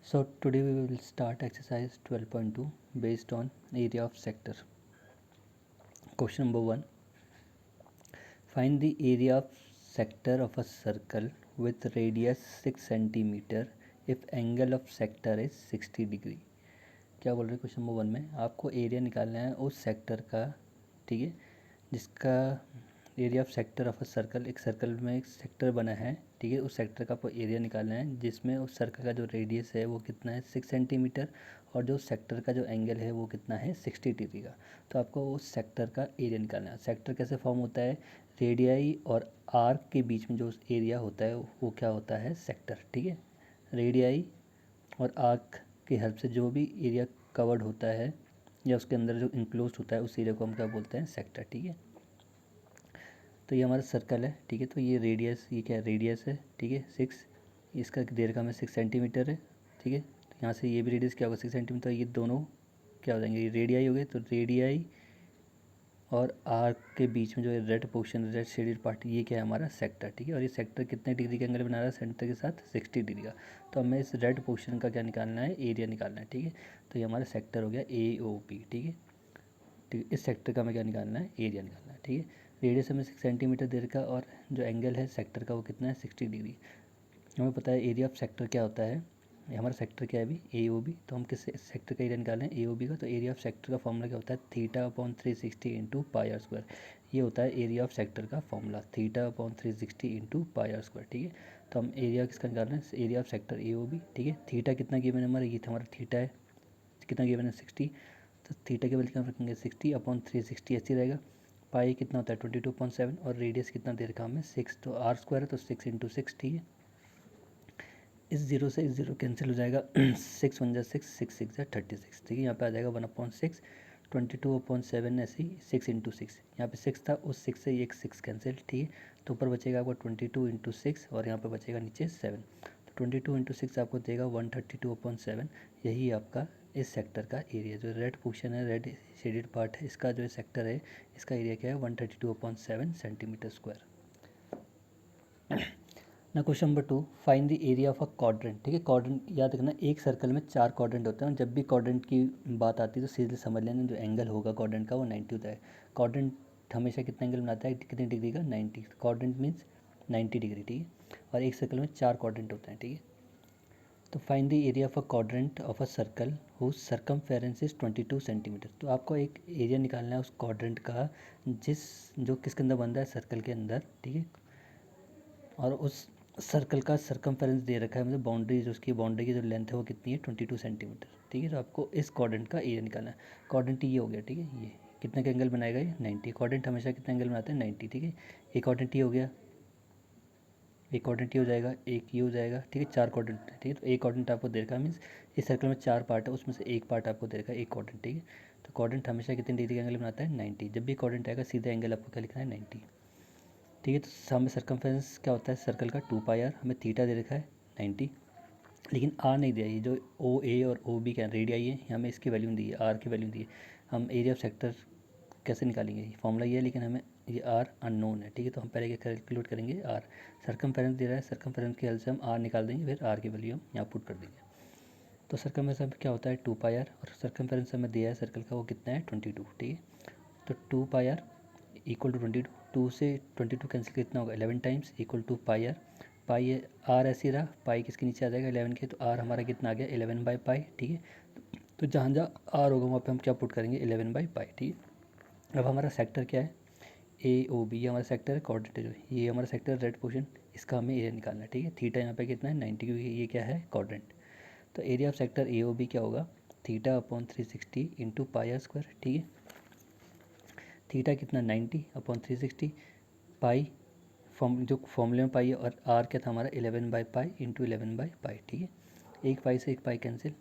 So today we will start exercise 12.2 based on area of sector. Question number 1. Find the area of sector of a circle with radius 6 centimeter if angle of sector is 60 degree. क्या बोल रहे हैं question number 1 में आपको area निकालना है उस sector का, ठीक है, जिसका area of sector of a circle, एक सर्कल में एक सेक्टर बना है, ठीक है, उस सेक्टर का आपको एरिया निकालना है जिसमें उस सर्कल का जो रेडियस है वो कितना है 6 सेंटीमीटर और जो सेक्टर का जो एंगल है वो कितना है 60 डिग्री का। तो आपको उस सेक्टर का एरिया निकालना है। सेक्टर कैसे फॉर्म होता है, रेडियाई और आर्क के बीच में जो एरिया होता है वो क्या होता है, सेक्टर, ठीक है। रेडियाई और आर्क की हेल्प से जो भी एरिया कवर्ड होता है या उसके अंदर जो इंक्लोज होता है उस एरिया को हम क्या बोलते हैं, सेक्टर, ठीक है। तो ये हमारा सर्कल है, ठीक है। तो ये रेडियस, ये क्या रेडियस है, ठीक है 6, इसका दीर्घ में 6 सेंटीमीटर है, ठीक है। तो यहाँ से ये भी रेडियस क्या होगा 6 सेंटीमीटर, ये दोनों क्या हो जाएंगे, ये रेडियाई हो गए। तो रेडियाई और आर्क के बीच में जो red portion, red shaded part, ये क्या है हमारा सेक्टर, ठीक है। और ये सेक्टर कितने डिग्री के एंगल बना रहा है सेंटर के साथ, 60 डिग्री का। तो हमें इस रेड पोर्शन का क्या निकालना है, एरिया निकालना है, ठीक है। तो ये हमारा सेक्टर हो गया AOP, ठीक है। ठीक है, इस सेक्टर का हमें क्या निकालना है, एरिया निकालना है, ठीक है। रेडियस हमें 6 सेंटीमीटर दे रखा और जो एंगल है सेक्टर का वो कितना है 60 डिग्री। हमें पता है एरिया ऑफ सेक्टर क्या होता है, हमारा सेक्टर क्या है अभी AOB। तो हम किस सेक्टर का एरिया निकालें AOB का, तो एरिया ऑफ सेक्टर का फॉर्मूला क्या होता है, θ/360 इंटू पाई आर स्क्वायर। ये होता है एरिया ऑफ सेक्टर का formula, θ/360 into pi are square, ठीक है। तो हम एरिया किसका निकाल रहे हैं, एरिया ऑफ सेक्टर AOB, ठीक है। थीटा कितना गिवन है हमारा, ये था हमारा थीटा है, कितना गिवन है 60। तो थीटा के वैल्यू क्या रखेंगे 60/360 ऐसे रहेगा। पाई कितना होता है 22.7 और रेडियस कितना दे रखा हमें 6, तो आर स्क्वायर है तो 6 इंटू 6, ठीक है। इस जीरो से इस जीरो कैंसिल हो जाएगा 6 1 जा 6, 6 6 जा 36, ठीक है। यहाँ पे आ जाएगा 1/6, 22/7 ऐसे ही 6 इंटू 6, यहाँ पे 6 था, उस 6 से एक 6 कैंसिल, ठीक है। तो ऊपर बचेगा आपको 22 इंटू 6 और यहाँ पे बचेगा नीचे 7। तो 22 इंटू 6 आपको देगा 132/7। यही आपका इस सेक्टर का एरिया, जो रेड पोर्शन है, रेड शेडेड पार्ट है, इसका जो सेक्टर है, इसका एरिया क्या है 132/7 सेंटीमीटर स्क्वायर। ना question number 2, find the area of a quadrant, ठीक है। क्वाड्रेंट याद रखना, एक सर्कल में 4 क्वाड्रेंट होते हैं। जब भी क्वाड्रेंट की बात आती है तो सीधे समझ लेना जो एंगल होगा क्वाड्रेंट का वो 90 होता है। क्वाड्रेंट हमेशा कितना एंगल बनाता है, कितने डिग्री का, 90। क्वाड्रेंट मीन्स 90 डिग्री, ठीक है। और एक सर्कल में 4 क्वाड्रेंट होते हैं, ठीक है। तो find the area of a quadrant of a circle whose circumference is 22 centimetre. तो आपको एक एरिया निकालना है उस क्वाड्रेंट का जो किसके अंदर बन रहा है, सर्कल के अंदर, ठीक है। और उस सर्कल का सर्कमफेरेंस दे रखा है, मतलब बाउंड्री, जो उसकी बाउंड्री की जो लेंथ है वो कितनी है 22 सेंटीमीटर, ठीक है। तो आपको इस क्वाड्रेंट का एरिया निकालना है। क्वाड्रेंट ये हो गया, ठीक है। ये कितने का एंगल बनाएगा, ये 90। क्वाड्रेंट हमेशा कितना एंगल बनाते हैं 90, ठीक है। एक क्वाड्रेंट ये हो गया, एक क्वाड्रेंट ये हो जाएगा, एक ये हो जाएगा, ठीक है। 4 क्वाड्रेंट, ठीक है। तो एक क्वाड्रेंट आपको दे रखा है, मीन्स इस सर्कल में 4 पार्ट है, उसमें से एक पार्ट आपको दे रखा है, एक क्वाड्रेंट, ठीक है। तो क्वाड्रेंट हमेशा कितने डिग्री का एंगल बनाता है 90। जब भी क्वाड्रेंट आएगा सीधा एंगल आपको क्या लिखना है 90, ठीक है। तो हमें सर्कमफेरेंस क्या होता है सर्कल का 2πr, हमें थीटा दे रखा है 90, लेकिन आर नहीं दिया। ये जो OA और OB क्या रेडियाई है, हमें इसकी वैल्यू नहीं दी है, आर की वैल्यू दी है। हम एरिया ऑफ सेक्टर कैसे निकालेंगे, फॉर्मूला ये है, लेकिन हमें ये आर अननोन है, ठीक है। तो हम पहले क्या कैलकुलेट करेंगे, आर। सर्कमफेरेंस दे रहा है, सर्कमफेरेंस की हेल्प से हम आर निकाल देंगे, फिर आर की वैल्यू हम यहाँ पुट कर देंगे। तो सर्कमफेरेंस क्या होता है 2πr और सर्कमफेरेंस हमें दिया है सर्कल का वो कितना है 22, ठीक है। तो 2πr इक्वल टू 22, 2 से 22 कैंसिल कितना होगा 11 times equal to pi r. Pi r ऐसे ही रहा, पाई किसके नीचे आ जाएगा 11 के, तो आर हमारा कितना आ गया 11/पाई, ठीक है। तो जहाँ जहाँ आर होगा वहाँ पे हम क्या पुट करेंगे 11/पाई, ठीक है। अब हमारा सेक्टर क्या है AOB, ये हमारा सेक्टर है, कोऑर्डिनेट जो ये हमारा सेक्टर है, रेड पोर्शन, इसका हमें एरिया निकालना है, ठीक है। थीटा यहाँ पे कितना है 90, क्योंकि ये क्या है कोऑर्डिनेट। तो एरिया ऑफ सेक्टर AOB क्या होगा θ/360 इंटू पाई आर स्क्वायर, ठीक है। थीटा कितना 90/360, पाई जो फॉर्मूले में पाई है, और आर क्या था हमारा 11/पाई इंटू 11/पाई, ठीक है। एक पाई से एक पाई कैंसिल,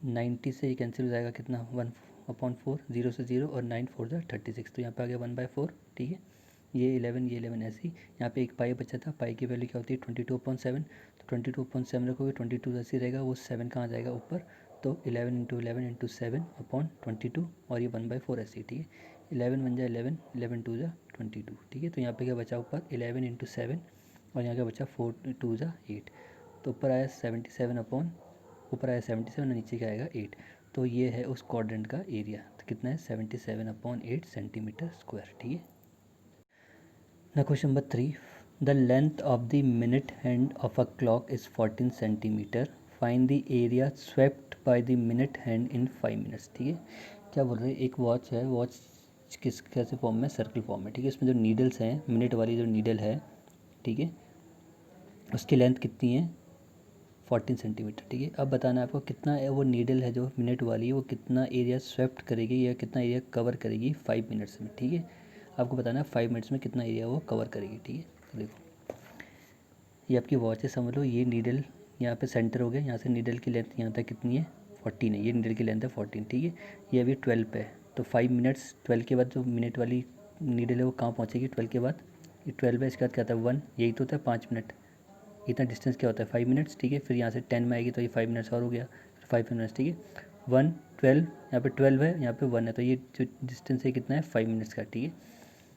90 से ये कैंसिल हो जाएगा कितना 1/4, 0 से 0 और 9 4 जा 36, तो यहाँ पे आ गया 1/4, ठीक है। ये 11 ऐसी, यहाँ पे एक पाई बचा था, पाई की वैल्यू क्या होती है 22/7। तो 22/7 रखोगे 22 ऐसे रहेगा, वो 7 कहाँ जाएगा ऊपर, तो 11 इंटू 11 इंटू 7/22 और ये 1/4 ऐसी, ठीक है। 11 1 जा 11, 11 2 जा 22, ठीक है। तो यहाँ पे क्या बचा ऊपर 11 इंटू 7 और यहाँ क्या बचा 4 2 जा 8, तो ऊपर आया 77/22, ऊपर आया 77 और नीचे क्या आएगा 8। तो ये है उस क्वाड्रेंट का एरिया। तो कितना है 77/8 सेंटीमीटर स्क्वायर। ठीक है। ना question number 3, the length of the minute hand of a clock is 14 centimetre, find the area swept by the minute hand in 5 minutes. ठीक है। क्या बोल रहे हैं, एक वॉच है, वॉच किस कैसे फॉर्म में, सर्कल फॉर्म में। ठीक है। इसमें जो नीडल्स हैं, मिनट वाली जो नीडल है, ठीक है, उसकी लेंथ कितनी है 14 सेंटीमीटर। ठीक है। अब बताना है आपको कितना है वो नीडल है जो मिनट वाली है, वो कितना एरिया स्वेप्ट करेगी या कितना एरिया कवर करेगी 5 मिनट्स में। ठीक है। आपको बताना है 5 मिनट्स में कितना एरिया वो कवर करेगी। ठीक है। तो देखो, ये आपकी वॉच है, समझ लो। ये नीडल यहाँ पे सेंटर हो गया, यहाँ से नीडल की लेंथ यहाँ तक कितनी है 14 है। ये नीडल की लेंथ है 14। ठीक है। ये अभी 12 पे है, तो 5 मिनट्स, 12 के बाद जो मिनट वाली नीडल है वो कहाँ पहुँचेगी 12 के बाद, ये 12 है, इसके बाद क्या आता है 1, यही तो होता है 5 मिनट। इतना डिस्टेंस क्या होता है 5 मिनट्स। ठीक है। फिर यहाँ से 10 में आएगी तो ये 5 मिनट्स और हो गया, फिर 5 मिनट्स। ठीक है। 1, 12, यहाँ पे 12 है, यहाँ पे 1 है, तो ये जो डिस्टेंस है कितना है 5 मिनट्स का। ठीक है।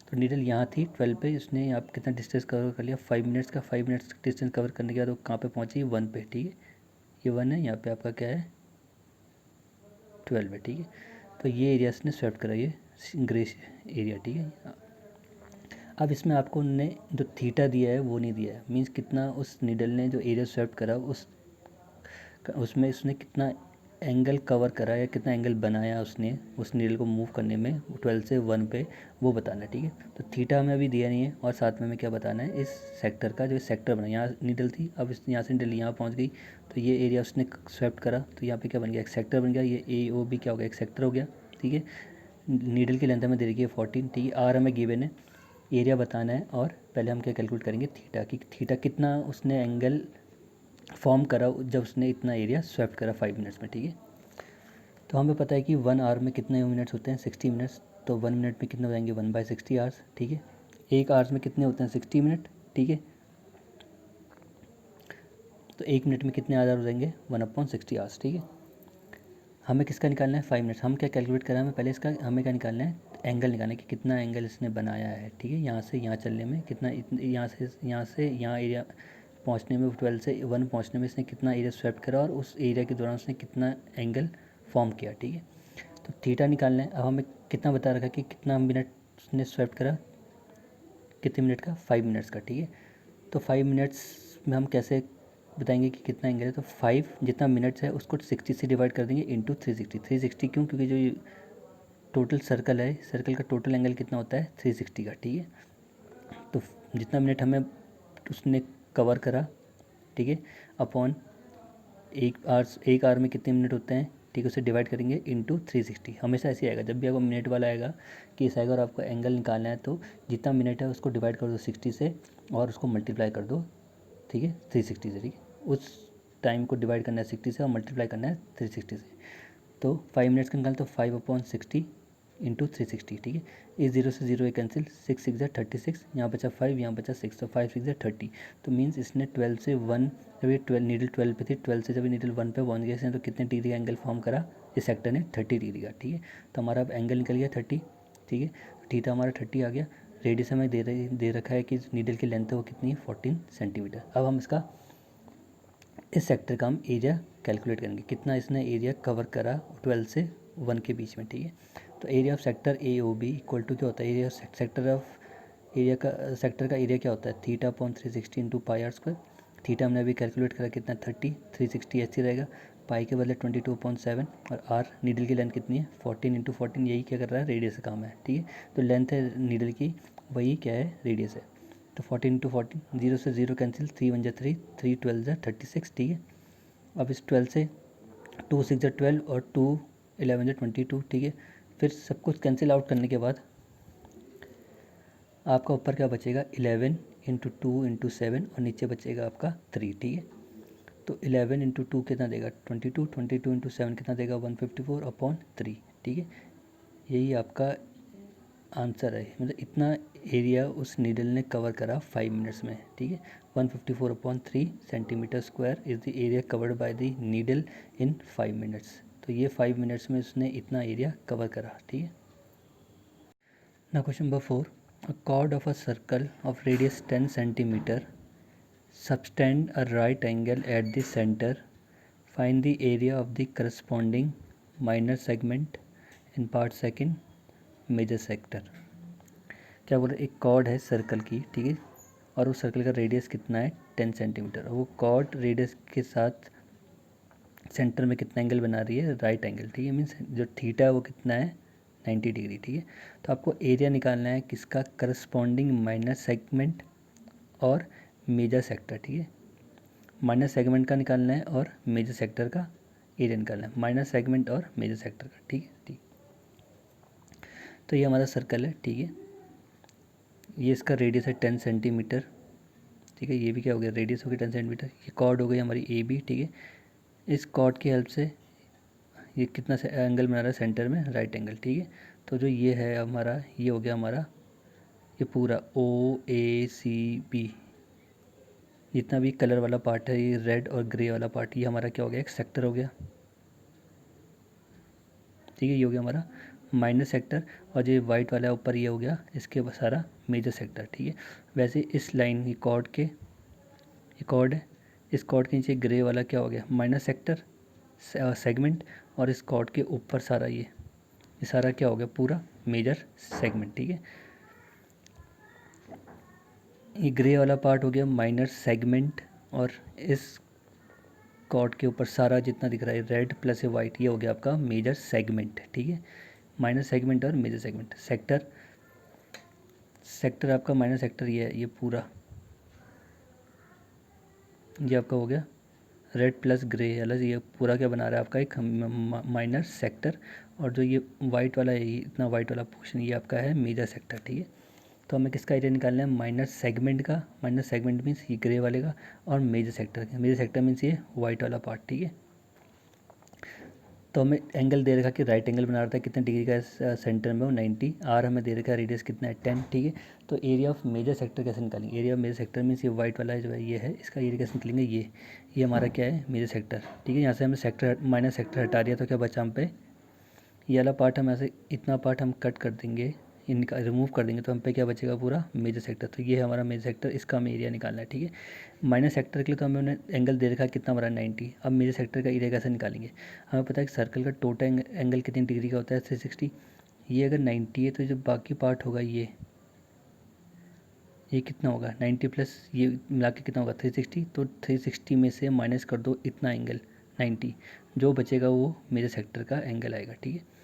तो नीडल यहाँ थी 12 पे, इसने यहाँ पे कितना डिस्टेंस कवर कर लिया 5 मिनट्स का। 5 मिनट्स डिस्टेंस कवर करने के बाद वो कहाँ पे पहुँची 1 पे। ठीक है। ये 1 है, यहाँ पे आपका क्या है 12 है। ठीक है। तो ये एरिया इसने स्वेप्ट करा, ये ग्रे एरिया। ठीक है। अब इसमें आपको उनने जो थीटा दिया है वो नहीं दिया है, मीन्स कितना उस नीडल ने जो एरिया स्वेप्ट करा उसमें उसने कितना एंगल कवर करा या कितना एंगल बनाया उसने उस नीडल को मूव करने में 12 से 1 पे, वो बताना है। ठीक है। तो थीटा हमें अभी दिया नहीं है, और साथ में हमें क्या बताना है, इस सेक्टर का जो सेक्टर बना, यहाँ नीडल थी, अब इस यहाँ से नीडल यहाँ पहुँच गई, तो ये एरिया उसने स्वेप्ट करा, तो यहाँ पे क्या बन गया, एक सेक्टर बन गया। ये ए ओ बी क्या हो गया, एक सेक्टर हो गया। ठीक है। नीडल की लेंथ हमें दे रखी है 14। ठीक है। आर हमें गिवन है, एरिया बताना है, और पहले हम क्या कैलकुलेट करेंगे थीटा की, थीटा कितना उसने एंगल फॉर्म करा जब उसने इतना एरिया स्वेप्ट करा 5 मिनट्स में। ठीक है। तो हमें पता है कि 1 आवर में कितने मिनट्स होते हैं 60 मिनट्स, तो 1 मिनट में कितने हो जाएंगे 1/60 आवर्स। ठीक है। 1 आवर्स में कितने होते हैं 60 मिनट। ठीक है। तो 1 मिनट में कितने आवर हो जाएंगे 1/60 आवर्स। ठीक है। हमें किसका निकालना है 5 मिनट्स। हम क्या कैलकुलेट करें, हमें पहले इसका हमें क्या निकालना है, एंगल निकालना है कि कितना एंगल इसने बनाया है। ठीक है। यहाँ से यहाँ चलने में कितना, यहाँ से यहाँ एरिया पहुँचने में 12 से 1 पहुँचने में इसने कितना एरिया स्वेप्ट करा, और उस एरिया के दौरान उसने कितना एंगल फॉर्म किया। ठीक है। तो थीटा निकालना है। अब हमें कितना बता रखा कि कितना मिनट उसने स्वेप्ट करा, कितने मिनट का 5 मिनट्स का। ठीक है। तो 5 मिनट्स में हम कैसे बताएंगे कि कितना एंगल है, तो 5 जितना मिनट्स है उसको 60 से डिवाइड कर देंगे इंटू 360। 360 क्यों, क्योंकि जो ये टोटल सर्कल है, सर्कल का टोटल एंगल कितना होता है 360 का। ठीक है। तो जितना मिनट हमें उसने कवर करा, ठीक है, अपॉन 1 आवर में कितने मिनट होते हैं, ठीक है, उसे डिवाइड करेंगे इंटू 360। हमेशा ऐसे आएगा, जब भी आपको मिनट वाला आएगा केस आएगा और आपको एंगल निकालना है, तो जितना मिनट है उसको डिवाइड कर दो 60 से और उसको मल्टीप्लाई कर दो, ठीक है, 360 से। ठीक है। उस टाइम को डिवाइड करना है 60 से और मल्टीप्लाई करना है 360 से। तो 5 मिनट्स का निकाल, तो 5/60 इंटू 360। ठीक है। इस जीरो से जीरो कैंसिल, 6 6 36, यहाँ बचा 5, यहाँ बचा 6, तो 5 6 30। तो मीन्स इसने 12 से 1, जब ये 12 नीडल 12 पे थी, 12 से जब ये नीडल 1 पे पहुँच गया इसने, तो कितने डिग्री का एंगल फॉर्म करा इस सेक्टर ने 30 डिग्री का। ठीक है। तो हमारा अब एंगल निकल गया 30। ठीक है। थीटा हमारा 30 आ गया। रेडियस हमें दे रखा है कि नीडल की लेंथ है वो कितनी है 14 सेंटीमीटर। अब हम इसका इस सेक्टर का हम एरिया कैलकुलेट करेंगे, कितना इसने एरिया कवर करा 12 से 1 के बीच में। ठीक है। तो area of sector A O B equal to क्या होता है, एरिया ऑफ सेक्टर का एरिया क्या होता है θ/360 into pi are square. Theta हमने अभी कैलकुलेट करा कितना 30, 360 ऐसे रहेगा, पाई के बदले 22.7, और आर नीडल की लेंथ कितनी है 14 इंटू 14, यही क्या कर रहा है रेडियस का काम है। ठीक है। तो लेंथ है नीडल की, वही क्या है रेडियस है। तो 14 इंटू 14, जीरो से जीरो कैंसिल, 3 1 3, 3 12 36। ठीक है। अब इस 12 से 2 6 12 और 2 11 22। ठीक है। फिर सब कुछ कैंसिल आउट करने के बाद आपका ऊपर क्या बचेगा 11 इंटू 2 इंटू 7, और नीचे बचेगा आपका 3। ठीक है। तो 11 इंटू 2 कितना देगा 22, 22 इंटू 7 कितना देगा 154/3। ठीक है। यही आपका आंसर है, मतलब इतना एरिया उस नीडल ने कवर करा 5 मिनट्स में। ठीक है। 154/3 centimetre square is the area covered by the needle in 5 minutes. तो ये 5 मिनट्स में उसने इतना एरिया कवर करा। ठीक है। ना question number 4, a chord of a circle of radius 10 centimeter subtend a right angle at the center, find the area of the corresponding minor segment in part second major sector. क्या बोल रहे, एक cord है circle की, ठीक है, और उस सर्कल का रेडियस कितना है 10 सेंटीमीटर, और वो कॉर्ड रेडियस के साथ सेंटर में कितना एंगल बना रही है, राइट एंगल, ठीक है, मीन्स जो थीटा है वो कितना है 90 डिग्री, ठीक है। तो आपको एरिया निकालना है किसका, करस्पॉन्डिंग माइनर सेगमेंट और मेजर सेक्टर, ठीक है, माइनर सेगमेंट का निकालना है और मेजर सेक्टर का एरिया निकालना है, माइनर सेगमेंट और मेजर सेक्टर का, ठीक है, ठीक। तो ये हमारा सर्कल है, ठीक है, ये इसका रेडियस है 10 सेंटीमीटर, ठीक है, ये भी क्या हो गया, रेडियस हो गया 10 सेंटीमीटर, ये कॉर्ड हो गई हमारी ए बी, ठीक है। इस कॉर्ड की हेल्प से ये कितना से एंगल बना रहा है सेंटर में, राइट एंगल, ठीक है। तो जो ये है हमारा, ये हो गया हमारा ये पूरा ओ ए सी बी, जितना भी कलर वाला पार्ट है, ये रेड और ग्रे वाला पार्ट, ये हमारा क्या हो गया, एक सेक्टर हो गया, ठीक है, ये हो गया हमारा माइनर सेक्टर, और जो वाइट वाला ऊपर ये हो गया इसके सारा मेजर सेक्टर, ठीक है। वैसे इस लाइन की कॉर्ड के, ये कॉर्ड है, इस कॉर्ड के नीचे ग्रे वाला क्या हो गया, माइनर सेक्टर सेगमेंट, और इस कॉर्ड के ऊपर सारा ये सारा क्या हो गया, पूरा मेजर सेगमेंट, ठीक है। ये ग्रे वाला पार्ट हो गया माइनर सेगमेंट, और इस कॉर्ड के ऊपर सारा जितना दिख रहा है रेड प्लस ये वाइट, ये हो गया आपका मेजर सेगमेंट, ठीक है। माइनर सेगमेंट और मेजर सेगमेंट, सेक्टर, सेक्टर आपका माइनर सेक्टर ये है, ये पूरा ये आपका हो गया रेड प्लस ग्रे अलग, ये पूरा क्या बना रहा है आपका एक माइनर सेक्टर, और जो ये वाइट वाला है, इतना वाइट वाला पोर्शन ये आपका है मेजर सेक्टर, ठीक है। तो हमें किसका एरिया निकालना है, माइनर सेगमेंट का, माइनर सेगमेंट मीन्स ये ग्रे वाले का, और मेजर सेक्टर का, मेजर सेक्टर मीन्स ये वाइट वाला पार्ट, ठीक है। तो हमें एंगल दे रखा कि राइट एंगल बना रहा था, कितने डिग्री का है सेंटर में, वो 90, आर हमें दे रखा है, रेडियस कितना है 10, ठीक है। तो एरिया ऑफ मेजर सेक्टर कैसे निकालेंगे, area of major sector means ये वाइट वाला जो है ये है, इसका एरिया कैसे निकलेंगे, ये हमारा क्या है मेजर सेक्टर, ठीक है। यहाँ से हमें सेक्टर माइनर सेक्टर हटा दिया, तो क्या बचा हम पे, ये वाला पार्ट हम ऐसे इतना पार्ट हम कट कर देंगे, इनका रिमूव कर देंगे, तो हम पे क्या बचेगा, पूरा मेजर सेक्टर। तो ये है हमारा मेजर सेक्टर, इसका हमें एरिया निकालना है, ठीक है। माइनर सेक्टर के लिए तो हमें उन्हें एंगल दे रखा है कितना हमारा 90, अब मेजर सेक्टर का एरिया कैसे निकालेंगे, हमें पता है कि सर्कल का टोटल एंगल कितनी डिग्री का होता है 360, ये अगर 90 है तो जो बाकी पार्ट होगा ये कितना होगा 90 प्लस ये मिला के कितना होगा 360, तो 360 में से माइनस कर दो इतना एंगल 90, जो बचेगा वो मेजर सेक्टर का एंगल आएगा, ठीक है।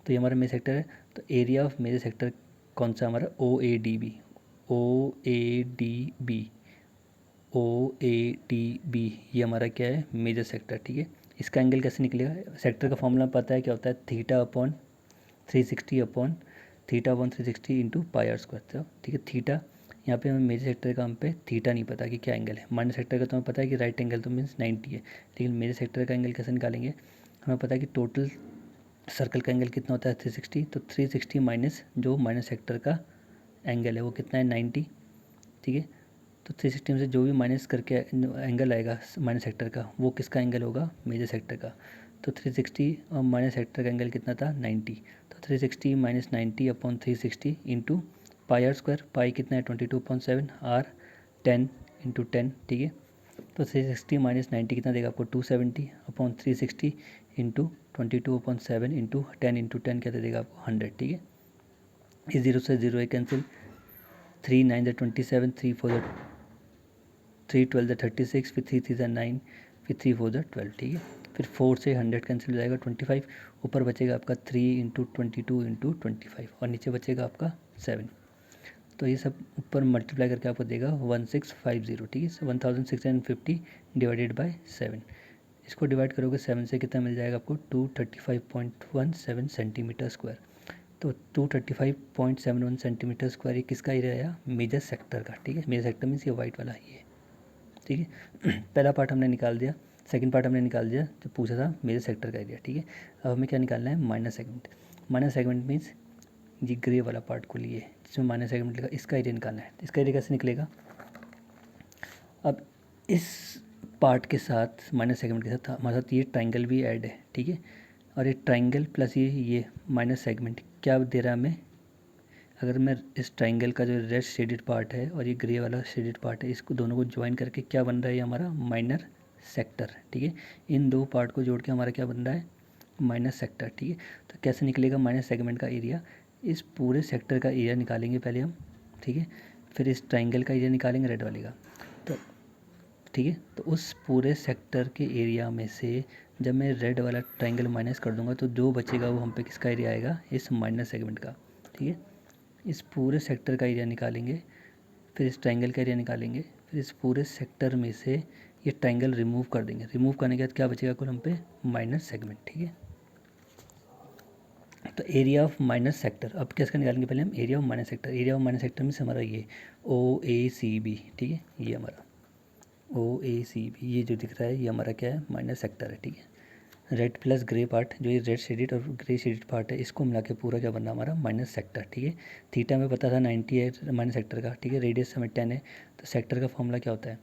तो ये हमारा मेजर सेक्टर है, तो एरिया ऑफ मेजर सेक्टर कौन सा हमारा, O A D B, O A D B, O A D B, ये हमारा क्या है मेजर सेक्टर, ठीक है। इसका एंगल कैसे निकलेगा, सेक्टर का फॉर्मूला पता है क्या होता है, theta upon 360 upon theta upon 360 into pi are square, ठीक है। थीटा यहाँ पे हमें मेजर सेक्टर का हम पे थीटा नहीं पता कि क्या एंगल है, माइनर सेक्टर का तो हमें पता है कि राइट एंगल तो मीन्स 90 है, लेकिन मेजर सेक्टर का एंगल कैसे निकालेंगे, हमें पता है कि टोटल सर्कल का एंगल कितना होता है 360, तो 360 माइनस जो माइनर सेक्टर का एंगल है वो कितना है 90, ठीक है। तो 360 में से जो भी माइनस करके एंगल आएगा माइनर सेक्टर का, वो किसका एंगल होगा, मेजर सेक्टर का। तो 360 और माइनर सेक्टर का एंगल कितना था 90, तो 360 minus 90 upon 360 into pi are square, pi कितना है 22.7, आर 10 इंटू 10, ठीक है। तो 360 माइनस 90 कितना देगा आपको 270 अपॉन 360 इंटू 22.7 इंटू 10 इंटू 10 क्या दे देगा आपको 100, ठीक है। इस जीरो से जीरो कैंसिल, 3 9 27, 3 4 3 12 36, फिर 3 3 9, फिर 3 4 12, ठीक है। फिर 4 से 100 कैंसिल हो जाएगा 25, ऊपर बचेगा आपका 3 इंटू 22 इंटू 25, और नीचे बचेगा आपका 7। तो ये सब ऊपर मल्टीप्लाई करके आपको देगा 1650, ठीक है। 1650 डिवाइडेड बाय 7, इसको डिवाइड करोगे 7 से कितना मिल जाएगा आपको 235.17 सेंटीमीटर स्क्वायर। तो 235.71 सेंटीमीटर स्क्वायर ये किसका एरिया आया, मेजर सेक्टर का, ठीक है। मेजर सेक्टर मीन्स ये वाइट वाला ये, ठीक है। पहला पार्ट हमने निकाल दिया, सेकंड पार्ट हमने निकाल दिया जो पूछा था मेजर सेक्टर का एरिया, ठीक है। अब हमें क्या निकालना है, minor segment. Minor segment means ये ग्रे वाला पार्ट को लिए जिसमें माइनर सेगमेंट लिखा, इसका एरिया निकालना है। इसका एरिया कैसे निकलेगा, अब इस पार्ट के साथ माइनर सेगमेंट के साथ हमारे साथ ये ट्राइंगल भी ऐड है, ठीक है। और ये ट्राइंगल प्लस ये माइनर सेगमेंट क्या दे रहा है हमें, अगर मैं इस ट्राइंगल का जो रेड शेडेड पार्ट है और ये ग्रे वाला शेडेड पार्ट है, इसको दोनों को ज्वाइन करके क्या बन रहा है हमारा माइनर सेक्टर, ठीक है। इन दो पार्ट को जोड़ के हमारा क्या बन रहा है, माइनस सेक्टर, ठीक है। तो कैसे निकलेगा माइनस सेगमेंट का एरिया, इस पूरे सेक्टर का एरिया निकालेंगे पहले हम, ठीक है, फिर इस ट्राइंगल का एरिया निकालेंगे रेड वाले का। तो ठीक है, तो उस पूरे सेक्टर के एरिया में से जब मैं रेड वाला ट्राइंगल माइनस कर दूंगा तो जो बचेगा वो हम पे किसका एरिया आएगा, इस माइनस सेगमेंट का, ठीक है। इस पूरे सेक्टर का एरिया निकालेंगे, फिर इस ट्राइंगल का एरिया निकालेंगे, फिर इस पूरे सेक्टर में से ये ट्राइंगल रिमूव कर देंगे। रिमूव करने के बाद क्या बचेगा कुल हम पे, माइनस सेगमेंट, ठीक है। तो एरिया ऑफ माइनस सेक्टर, अब किसका निकालेंगे पहले हम, area of minus sector. Area of minus sector में से हमारा ये OACB, ठीक है, ये हमारा OACB, ये जो दिख रहा है ये हमारा क्या है, माइनस सेक्टर है, ठीक है। रेड प्लस ग्रे पार्ट, जो ये रेड शेडेड और ग्रे शेडेड पार्ट है, इसको मिला के पूरा क्या बनना हमारा, माइनस सेक्टर, ठीक है। थीटा में पता था 90 है माइनस सेक्टर का, ठीक है। रेडियस हमें 10 है, तो सेक्टर का फॉर्मूला क्या होता है,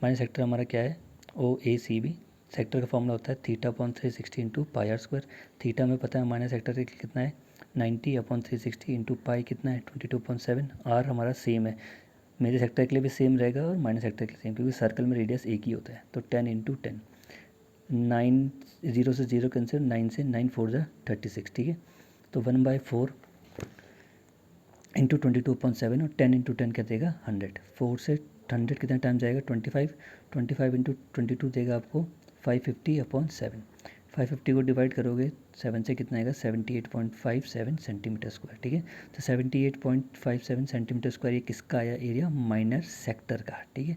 माइनस सेक्टर हमारा क्या है, OACB। सेक्टर का फॉर्मूला होता है theta upon 360 into pi are square. Theta में पता है माइनस सेक्टर का कितना है, 90 अपॉन 360 इंटू पाई कितना है, 22.7। आर हमारा सेम है, मेरे सेक्टर के लिए भी सेम रहेगा और माइनस सेक्टर के लिए सेम, क्योंकि सर्कल में रेडियस एक ही होता है। तो 10 इंटू 10, 9 0 से 0 कैंसिल, 9 से 9 4 जा 36, ठीक है। तो 1/4 इंटू 22.7 और 10 इंटू 10 क्या देगा, 100। 4 से 100 कितना टाइम जाएगा, 25। 25 इंटू 22 देगा आपको 550 अपॉन 7। 550 को डिवाइड करोगे 7 से कितना आएगा, 78.57 सेंटीमीटर स्क्वायर, ठीक है। तो 78.57 सेंटीमीटर स्क्वायर ये किसका आया एरिया, माइनर सेक्टर का, ठीक है।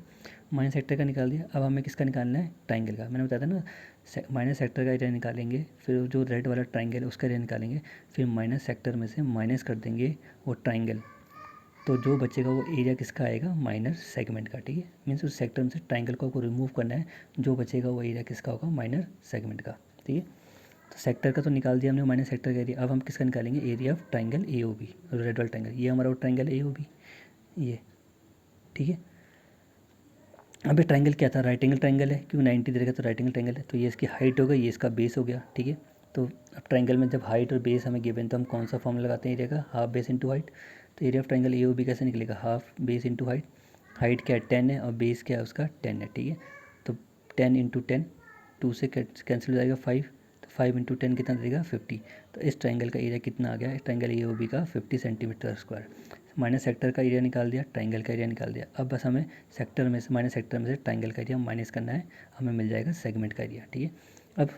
माइनर सेक्टर का निकाल दिया। अब हमें किसका निकालना है, ट्राइंगल का। मैंने बताया था ना, माइनस सेक्टर का एरिया निकालेंगे, फिर जो रेड वाला ट्राइंगल है उसका एरिया निकालेंगे, फिर माइनस सेक्टर में से माइनस कर देंगे वो ट्राइंगल, तो जो बचेगा वो एरिया किसका आएगा, माइनर सेगमेंट का, ठीक है। मीन्स उस सेक्टर में से ट्राइंगल को रिमूव करना है, जो बचेगा वो एरिया किसका होगा, माइनर सेगमेंट का, ठीक है। तो सेक्टर का तो निकाल दिया हमने, माइनर सेक्टर का एरिया। अब हम किसका निकालेंगे, area of triangle AOB, red वाला ट्राइंगल, ये हमारा ट्राइंगल AOB, ये, ठीक है। अब ये ट्राइंगल क्या था, राइट एंगल ट्राइंगल है, क्यों 90 देगा तो राइट एंगल ट्राइंगल है। तो ये इसकी हाइट हो गई, ये इसका बेस हो गया, ठीक है। तो अब ट्राइंगल में जब हाइट और बेस हमें गिवन, तो हम कौन सा फॉर्मूला लगाते हैं एरिया का, हाफ बेस इंटू हाइट। तो एरिया ऑफ ट्राइंगल AOB कैसे निकलेगा, half base into height. Height क्या है 10 है और बेस क्या है उसका 10 है, ठीक है। तो 10 इंटू 10, 2 से कैंसिल हो जाएगा 5, तो 5 इंटू 10 कितना देगा, 50। तो इस ट्राइंगल का एरिया कितना आ गया, इस ट्राइंगल AOB का 50 सेंटीमीटर स्क्वायर। माइनस सेक्टर का एरिया निकाल दिया, ट्राइंगल का एरिया निकाल दिया। अब बस हमें सेक्टर में से, माइनस सेक्टर में से ट्राइंगल का एरिया माइनस करना है, हमें मिल जाएगा सेगमेंट का एरिया, ठीक है। अब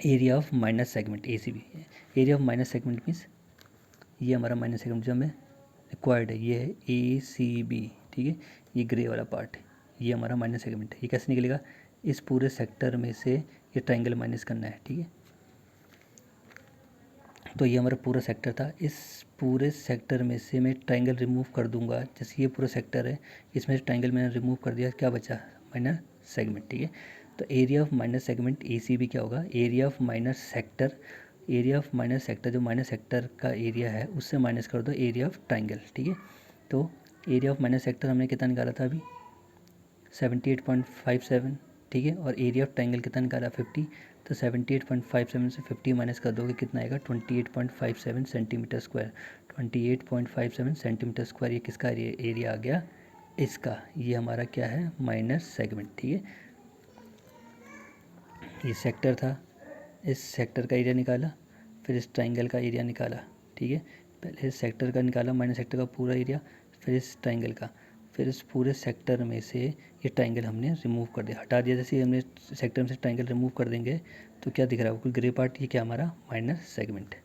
area of minus segment ACB, area of minus segment means ये हमारा माइनस सेगमेंट जो हमें रिक्वायर्ड है, ये है ACB, ठीक है। ये ग्रे वाला पार्ट है, ये हमारा माइनस सेगमेंट है। ये कैसे निकलेगा, इस पूरे सेक्टर में से ये ट्राइंगल माइनस करना है, ठीक है। तो ये हमारा पूरा सेक्टर था, इस पूरे सेक्टर में से मैं ट्राइंगल रिमूव कर दूंगा। जैसे ये पूरा सेक्टर है, इसमें से ट्राइंगल मैंने रिमूव कर दिया, क्या बचा, माइनर सेगमेंट, ठीक है। तो area of minor segment ACB क्या होगा, area of minor sector, area of minor sector, जो माइनर सेक्टर का एरिया है उससे माइनस कर दो एरिया ऑफ ट्राइंगल, ठीक है। तो एरिया ऑफ माइनर सेक्टर हमने कितना निकाला था अभी, 78.57, ठीक है। और एरिया ऑफ ट्राइंगल कितना निकाला, 50। तो 78.57 से 50 माइनस कर दोगे कितना आएगा, 28.57 सेंटीमीटर स्क्वायर। 28.57 सेंटीमीटर स्क्वायर ये किसका एरिया आ गया, इसका। ये हमारा क्या है, माइनर सेगमेंट, ठीक है। ये सेक्टर था, इस सेक्टर का एरिया निकाला, फिर इस ट्राइंगल का एरिया निकाला, ठीक है। पहले इस सेक्टर का निकाला, माइनस सेक्टर का पूरा एरिया, फिर इस ट्राइंगल का, फिर इस पूरे सेक्टर में से ये ट्राइंगल हमने रिमूव कर दिया, हटा दिया। जैसे हमने सेक्टर में से ट्राइंगल रिमूव कर देंगे तो क्या दिख रहा है, बिल्कुल ग्रे पार्ट, ये क्या हमारा माइनर सेगमेंट है।